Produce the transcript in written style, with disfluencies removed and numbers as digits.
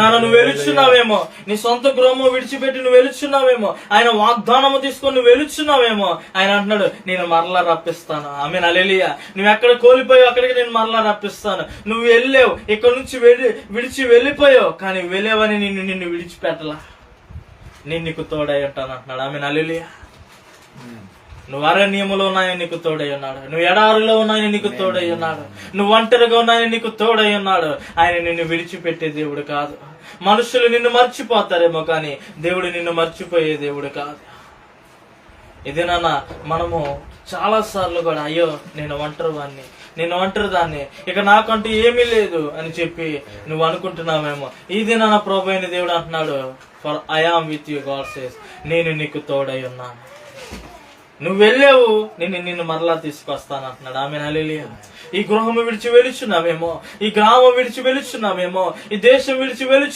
నువ్వు వెలుచున్నావేమో, నీ సొంత గృహము విడిచిపెట్టి నువ్వు వెలుచున్నావేమో, ఆయన వాగ్దానము తీసుకొని నువ్వు వెలుచున్నావేమో. ఆయన అంటున్నాడు, నేను మరలా రప్పిస్తాను. ఆమేన్, హల్లెలూయా. నువ్వు ఎక్కడ కోల్పోయావు అక్కడికి నేను మరలా రప్పిస్తాను. నువ్వు వెళ్ళావు, ఇక్కడ నుంచి విడిచి వెళ్ళిపోయావు, కానీ వెళ్ళావని నిన్ను విడిచిపెట్టలా. నేను నీకు తోడై ఉంటాను అంటున్నాడు. ఆమేన్, హల్లెలూయా. నువ్వు అరణ్యములో ఉన్నాయని నీకు తోడై ఉన్నాడు, నువ్వు ఎడారిలో ఉన్నాయని నీకు తోడై ఉన్నాడు, నువ్వు ఒంటరిగా ఉన్నాయని నీకు తోడై ఉన్నాడు. ఆయన నిన్ను విడిచిపెట్టే దేవుడు కాదు. మనుషులు నిన్ను మర్చిపోతారేమో, కానీ దేవుడు నిన్ను మర్చిపోయే దేవుడు కాదు. ఇది నాన్న, మనము చాలా సార్లు కూడా అయ్యో నేను ఒంటరి దాన్ని, ఇక నాకంటూ ఏమీ లేదు అని చెప్పి నువ్వు అనుకుంటున్నావేమో. ఇది నాన్న ప్రభు అయిన దేవుడు అంటున్నాడు, for I am with you, God says, నేను నీకు తోడై ఉన్నాను. నువ్వు వెళ్ళావు, నిన్ను మరలా తీసుకొస్తాను అంటున్నాడు. ఆమేన్, హల్లెలూయా. ఈ గృహము విడిచి వెలుచున్నావేమో, ఈ గ్రామం విడిచి వెలుచున్నావేమో, ఈ దేశం విడిచి